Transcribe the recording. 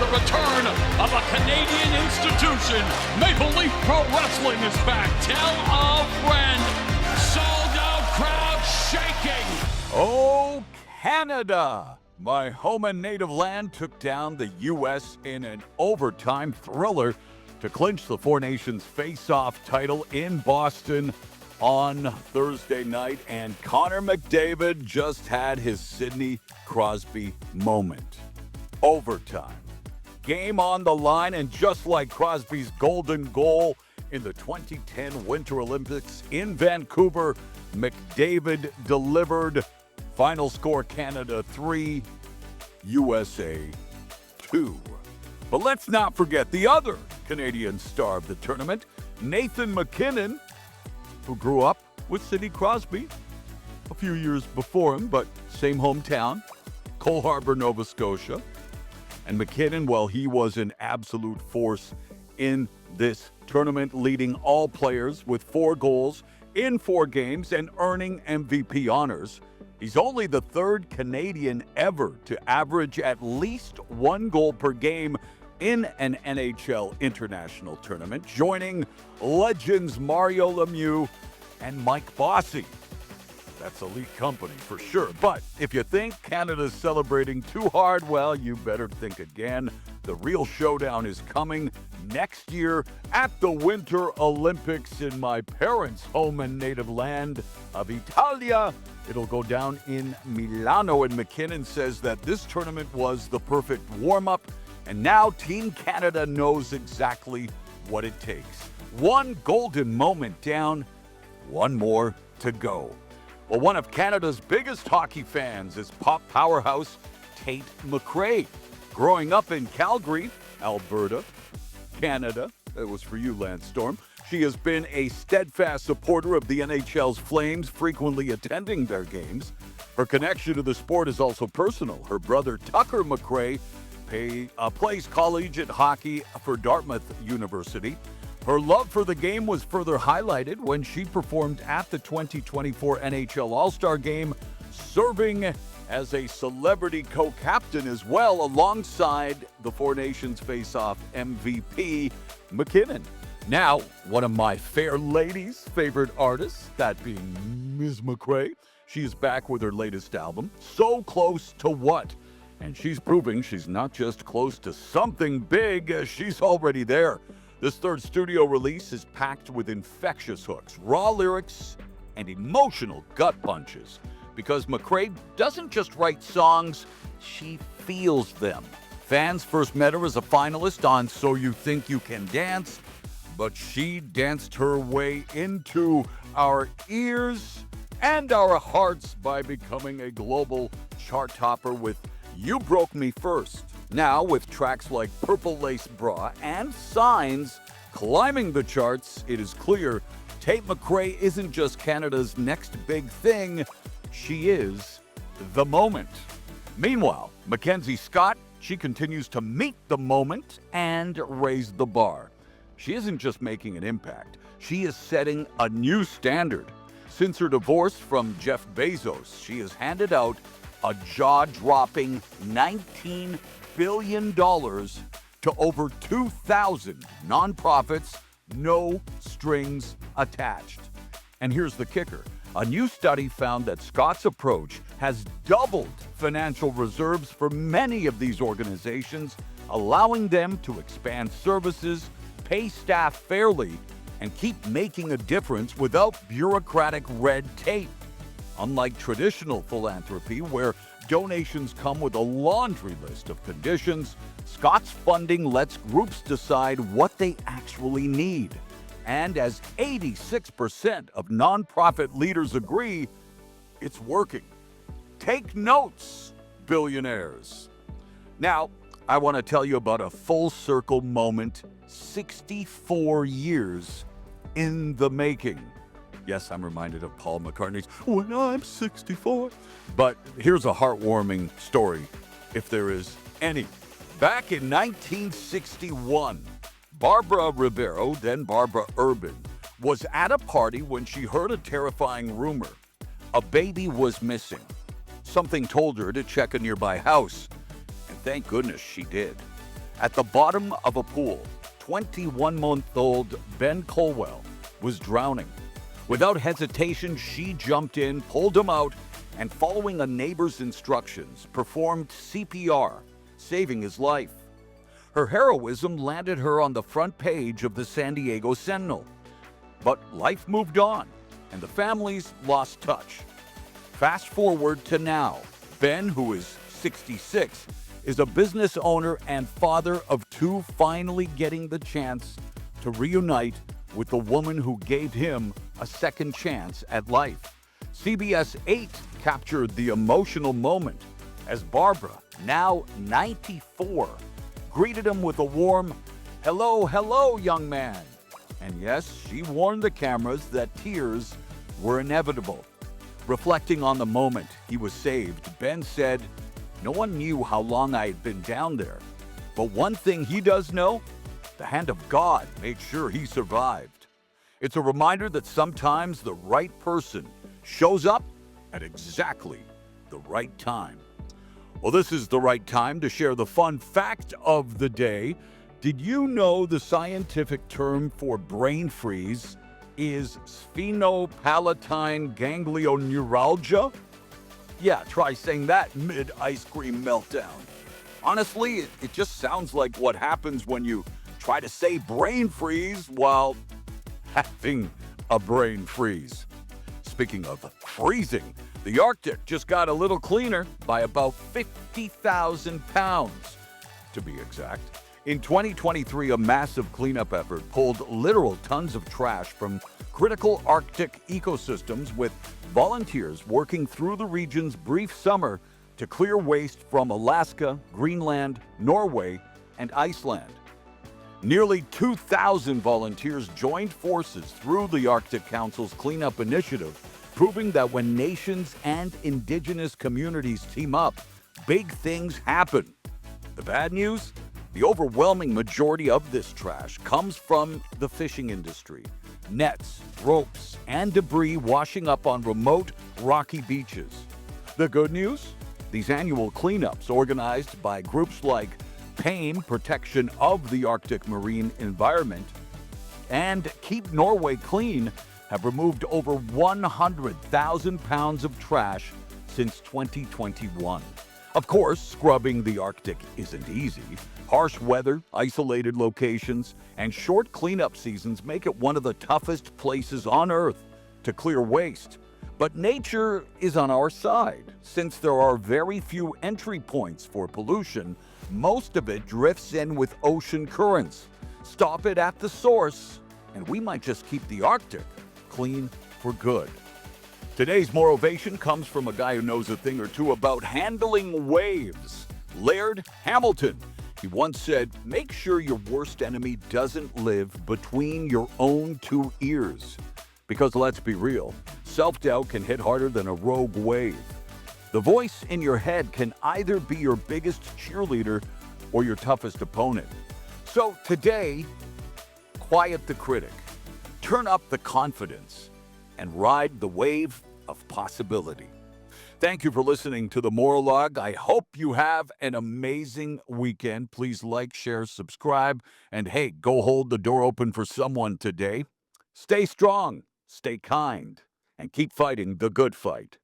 the return of a Canadian institution. Maple Leaf Pro Wrestling is back. Tell a friend. Sold out crowd shaking. Oh, Canada! My home and native land took down the U.S. in an overtime thriller to clinch the Four Nations Face-Off title in Boston on Thursday night, and Connor McDavid just had his Sidney Crosby moment. Overtime. Game on the line, and just like Crosby's golden goal in the 2010 Winter Olympics in Vancouver, McDavid delivered. Final score, Canada 3, USA 2. But let's not forget the other Canadian star of the tournament, Nathan MacKinnon, who grew up with Sidney Crosby a few years before him, but same hometown, Cole Harbour, Nova Scotia. And MacKinnon, well, he was an absolute force in this tournament, leading all players with 4 goals in 4 games and earning MVP honors. He's only the 3rd Canadian ever to average at least 1 goal per game in an NHL international tournament, joining legends Mario Lemieux and Mike Bossy. That's elite company for sure. But if you think Canada's celebrating too hard, well, you better think again. The real showdown is coming next year at the Winter Olympics in my parents' home and native land of Italia. It'll go down in Milano, and MacKinnon says that this tournament was the perfect warm-up, and now Team Canada knows exactly what it takes. 1 golden moment down, 1 more to go. Well, one of Canada's biggest hockey fans is pop powerhouse Tate McRae. Growing up in Calgary, Alberta, Canada, that was for you, Lance Storm, she has been a steadfast supporter of the NHL's Flames, frequently attending their games. Her connection to the sport is also personal. Her brother, Tucker McRae, plays collegiate hockey for Dartmouth University. Her love for the game was further highlighted when she performed at the 2024 NHL All-Star Game, serving as a celebrity co-captain as well, alongside the Four Nations Face-Off MVP, MacKinnon. Now, one of my fair ladies' favorite artists, that being Ms. McRae, she is back with her latest album, So Close to What? And she's proving she's not just close to something big, she's already there. This 3rd studio release is packed with infectious hooks, raw lyrics, and emotional gut punches. Because McRae doesn't just write songs, she feels them. Fans first met her as a finalist on So You Think You Can Dance, but she danced her way into our ears and our hearts by becoming a global chart topper with You Broke Me First. Now, with tracks like Purple Lace Bra and Signs climbing the charts, it is clear Tate McRae isn't just Canada's next big thing, she is the moment. Meanwhile, Mackenzie Scott, she continues to meet the moment and raise the bar. She isn't just making an impact, she is setting a new standard. Since her divorce from Jeff Bezos, she has handed out a jaw-dropping $19 billion to over 2,000 nonprofits, no strings attached. And here's the kicker. A new study found that Scott's approach has doubled financial reserves for many of these organizations, allowing them to expand services, pay staff fairly, and keep making a difference without bureaucratic red tape. Unlike traditional philanthropy, where donations come with a laundry list of conditions, Scott's funding lets groups decide what they actually need. And as 86% of nonprofit leaders agree, it's working. Take notes, billionaires. Now, I want to tell you about a full circle moment 64 years in the making. Yes, I'm reminded of Paul McCartney's When I'm 64. But here's a heartwarming story, if there is any. Back in 1961, Barbara Rivero, then Barbara Urban, was at a party when she heard a terrifying rumor. A baby was missing. Something told her to check a nearby house, and thank goodness she did. At the bottom of a pool, 21-month-old Ben Colwell was drowning. Without hesitation, she jumped in, pulled him out, and following a neighbor's instructions, performed CPR, saving his life. Her heroism landed her on the front page of the San Diego Sentinel. But life moved on, and the families lost touch. Fast forward to now. Ben, who is 66, is a business owner and father of two, finally getting the chance to reunite with the woman who gave him a second chance at life. CBS 8 captured the emotional moment as Barbara, now 94, greeted him with a warm, "Hello, hello, young man." And yes, she warned the cameras that tears were inevitable. Reflecting on the moment he was saved, Ben said, "No one knew how long I had been down there. But one thing he does know, the hand of God made sure he survived." It's a reminder that sometimes the right person shows up at exactly the right time. Well, this is the right time to share the fun fact of the day. Did you know the scientific term for brain freeze is sphenopalatine ganglioneuralgia? Yeah, try saying that mid-ice cream meltdown. Honestly, it just sounds like what happens when you try to say brain freeze while having a brain freeze. Speaking of freezing, the Arctic just got a little cleaner by about 50,000 pounds, to be exact. In 2023, a massive cleanup effort pulled literal tons of trash from critical Arctic ecosystems, with volunteers working through the region's brief summer to clear waste from Alaska, Greenland, Norway, and Iceland. Nearly 2,000 volunteers joined forces through the Arctic Council's cleanup initiative, proving that when nations and indigenous communities team up, big things happen. The bad news? The overwhelming majority of this trash comes from the fishing industry. Nets, ropes, and debris washing up on remote, rocky beaches. The good news? These annual cleanups, organized by groups like PAIM, Protection of the Arctic Marine Environment, and Keep Norway Clean, have removed over 100,000 pounds of trash since 2021. Of course, scrubbing the Arctic isn't easy. Harsh weather, isolated locations, and short cleanup seasons make it one of the toughest places on Earth to clear waste. But nature is on our side. Since there are very few entry points for pollution, most of it drifts in with ocean currents. Stop it at the source, and we might just keep the Arctic clean for good. Today's motivation comes from a guy who knows a thing or two about handling waves. Laird Hamilton. He once said, "Make sure your worst enemy doesn't live between your own two ears." Because let's be real, self-doubt can hit harder than a rogue wave. The voice in your head can either be your biggest cheerleader or your toughest opponent. So today, quiet the critic, turn up the confidence, and ride the wave of possibility. Thank you for listening to the Maurologue. I hope you have an amazing weekend. Please like, share, subscribe, and hey, go hold the door open for someone today. Stay strong, stay kind, and keep fighting the good fight.